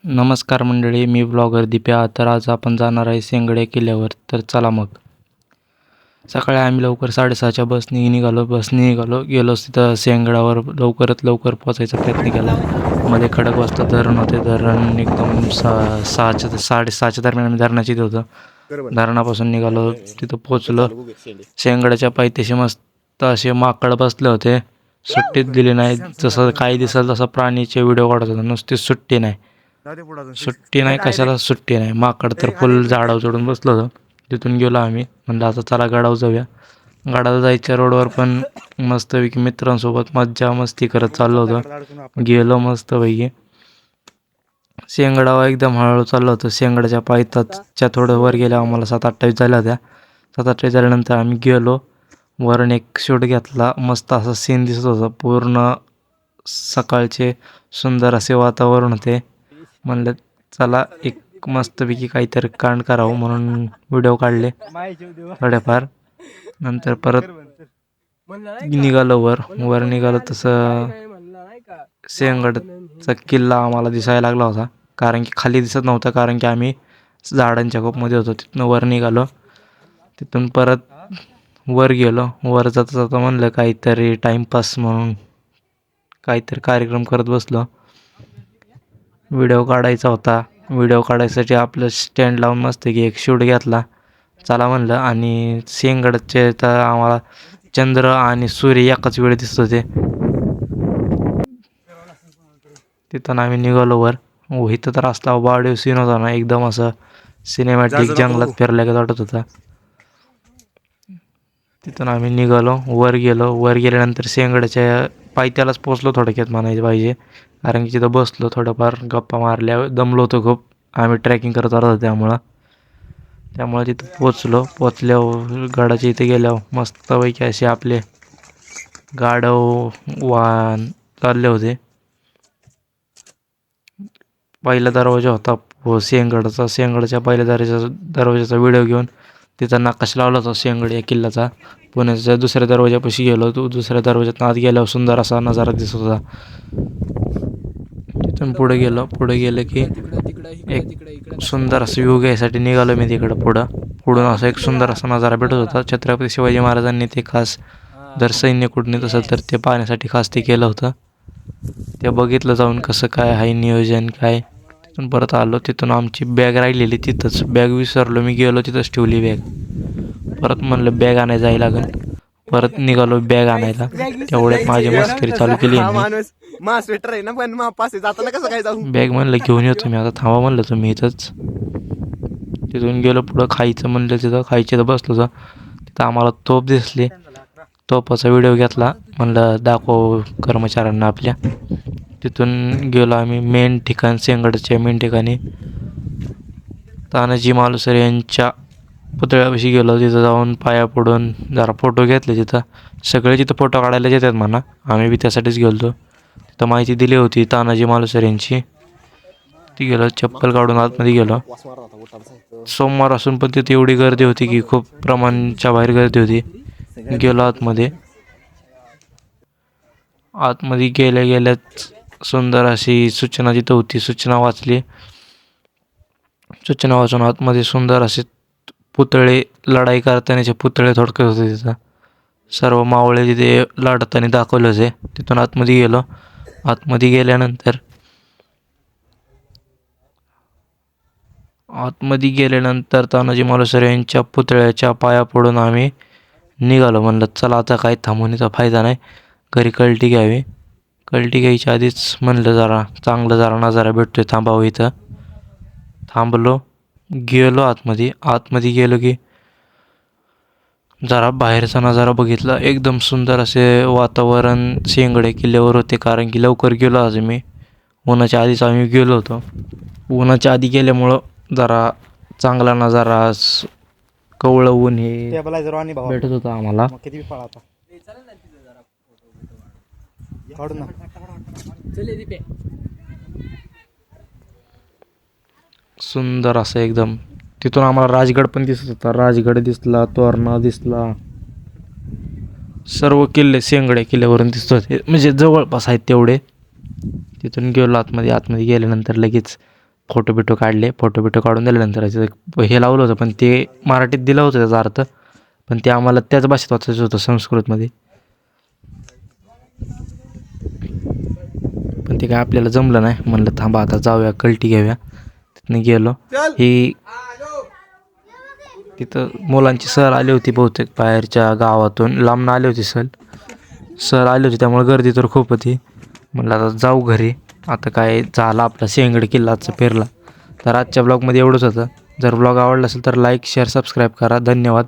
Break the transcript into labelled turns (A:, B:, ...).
A: नमस्कार मंडळी, मी ब्लॉगर दिप्या. तर आज आपण जाणार आहे शेंगडे किल्ल्यावर. तर चला मग. सकाळी आम्ही लवकर 6:30च्या बसने निघालो. गेलो तिथं शेंगडावर लवकरात लवकर पोचायचा प्रयत्न केला. मध्ये खडकवासला धरण होते. धरण एकदम 6:30च्या दरम्यान आम्ही धरणाची इथे होतं. धरणापासून निघालो, तिथं पोचलो. शेंगड्याच्या पायथ्याशी मस्त असे माकड बसले होते. सुट्टीच दिली नाही. जसं काही दिसेल तसं प्राणीचे व्हिडिओ काढत होता. नुसती सुट्टी नाही. कशाला सुट्टी नाही. माकड तर फुल झाडावर चढून बसलं होतं. तिथून गेलो आम्ही. म्हणलं आता चला गडावर जाऊया. गडाला जायच्या रोडवर पण मस्तपैकी मित्रांसोबत मज्जा मस्ती करत चाललो होतो. गेलो मस्तपैकी. शेंगडावर एकदम हळूहळू चाललं होतं. शेंगडाच्या पायथ्याच्या थोडं वर गेल्या आम्हाला 7-28 झाल्या होत्या. 7-28 झाल्यानंतर आम्ही गेलो. वरून एक शूट घेतला. मस्त असा सीन दिसत होता. पूर्ण सकाळचे सुंदर असे वातावरण होते. म्हणलं चला एक मस्तपैकी काहीतरी कांड करावं म्हणून व्हिडिओ काढले थोडेफार. नंतर परत निघालो वर निघालो. तसं शेंगडचा किल्ला आम्हाला दिसायला लागला होता, कारण की खाली दिसत नव्हता, कारण की आम्ही झाडांच्या खोपमध्ये होतो. तिथून वर निघालो. तिथून परत वर गेलो. वर जाता जाता म्हणलं काहीतरी टाईमपास म्हणून काहीतरी कार्यक्रम करत बसलो. व्हिडिओ काढायचा होता. व्हिडिओ काढायसाठी आपलं स्टँड लावून मस्त की एक शूट घेतला. चला म्हणलं. आणि शेंगडचे तर आम्हाला चंद्र आणि सूर्य एकाच वेळी दिसत होते. तिथून आम्ही निघालो वर. इथं तर असला वाढीव सीन होता ना, एकदम असं सिनेमॅटिक जंगलात फिरल्यागत वाटत होता. तिथून आम्ही निघालो, वर गेलो. वर गेल्यानंतर शेंगड्याच्या पायथ्यालाच पोचलो थोडक्यात म्हणायचं पाहिजे, कारण की तिथं बसलो, थोडंफार गप्पा मारल्या. दमलो होतो खूप, आम्ही ट्रॅकिंग करत आलो होतो. त्यामुळं तिथं पोचल्यावर गडाच्या इथे गेल्यावर मस्तपैकी असे आपले गाढव वाहन चालले होते. पहिला दरवाजा होता शेंगडच्या पहिल्या दरवाजाचा व्हिडिओ घेऊन तिथं नकाशा लावला होता शेंगड या किल्ल्याचा. पुण्याच्या दुसऱ्या दरवाजापाशी गेलो. दुसऱ्या दरवाज्यात आत गेल्यावर सुंदर असा नजारा दिसत होता. तिथून पुढे गेलं की एक सुंदर असं व्ह्यू घ्यायसाठी निघालो मी तिकडं. पुढून असा एक सुंदर असा नजारा भेटत होता. छत्रपती शिवाजी महाराजांनी ते खास, जर सैन्य कुठनीत असेल तर ते पाहण्यासाठी खास ते केलं होतं. ते बघितलं जाऊन कसं काय आहे नियोजन काय. तिथून परत आलो. तिथून आमची बॅग राहिलेली तिथंच. बॅग विसरलो मी. गेलो तिथंच ठेवली बॅग. परत म्हणलं बॅग आणायला जायला लागेल. परत निघालो बॅग आणायला. तेवढ्यात माझी मस्करी चालू केली. बॅग म्हणलं घेऊन येतो मी, आता थांबा म्हणलं तुम्ही इथंच. तिथून गेलो पुढं. खायचं म्हणलं, तिथं खायचं बसलो होतं. तिथं आम्हाला तोप दिसली. तोपाचा व्हिडिओ घेतला. म्हणलं दाखव कर्मचाऱ्यांना आपल्या. तिथून गेलो आम्ही शेंगडच्या मेन ठिकाणी तानाजी मालुसरे यांच्या पुतळ्यापाशी गेलो. तिथं जाऊन पाया पडून जरा फोटो घेतले. तिथं सगळे तिथं फोटो काढायला येतात म्हणा, आम्ही बी त्यासाठीच गेलो. तिथं माहिती दिली होती तानाजी मालुसरे यांची. ती गेलो, चप्पल काढून आतमध्ये गेलो. सोमवार असून पण तिथे एवढी गर्दी होती की खूप प्रमाणाच्या बाहेर गर्दी होती. गेलो आतमध्ये गेल्याच सुंदर अशी सूचना तिथं होती. सूचना वाचली. सूचना वाचून आतमध्ये सुंदर असे पुतळे, लढाई करतानाचे पुतळे थोडक्यात होते. तिथं सर्व मावळे तिथे लढताना दाखवले होते. तिथून आतमध्ये गेल्यानंतर तानाजी मालुसरे यांच्या पुतळ्याच्या पाया पडून आम्ही निघालो. म्हणलं चला आता काही थांबवण्याचा फायदा नाही, घरी कल्टी घ्यावी. कल्टी घ्यायच्या आधीच म्हणलं जरा नजारा भेटतोय, थांबावं इथं. थांबलो. गेलो आतमध्ये गेलो की जरा बाहेरचा नजारा बघितला. एकदम सुंदर असे वातावरण शेंगडे किल्ल्यावर होते, कारण की लवकर गेलो आज मी. उन्हाच्या आधीच आम्ही गेलो होतो. उन्हाच्या आधी गेल्यामुळं जरा चांगला नजारा, कवळं ऊन हे भेटत होतं आम्हाला. सुंदर असं एकदम. तिथून आम्हाला राजगड पण दिसत होता. राजगड दिसला, तोरणा दिसला. सर्व किल्ले शेंगडे किल्ल्यावरून दिसत होते, म्हणजे जवळपास आहेत तेवढे. तिथून गेलो आतमध्ये गेल्यानंतर लगेच फोटो बिटो काढले. फोटो बिटो काढून दिल्यानंतर हे लावलं होतं, पण ते मराठीत दिलं होतं त्याचा अर्थ, पण ते आम्हाला त्याच भाषेत वाचायचं होतं, संस्कृतमध्ये. पण ते काय आपल्याला जमलं नाही. म्हणलं थांबा आता जाऊया, कल्टी घेऊया. तिथनं गेलो. ही तिथं मुलांची सहल आली होती बहुतेक, बाहेरच्या गावातून लांबून आली होती सहल आली होती, त्यामुळे गर्दी तर खूप होती. म्हणलं आता जाऊ घरी. आता काय झाला आपला सिंहगड किल्ला आजचा फिरला. तर आजच्या ब्लॉगमध्ये एवढंच होतं. जर ब्लॉग आवडला असेल तर लाईक, शेअर, सबस्क्राईब करा. धन्यवाद.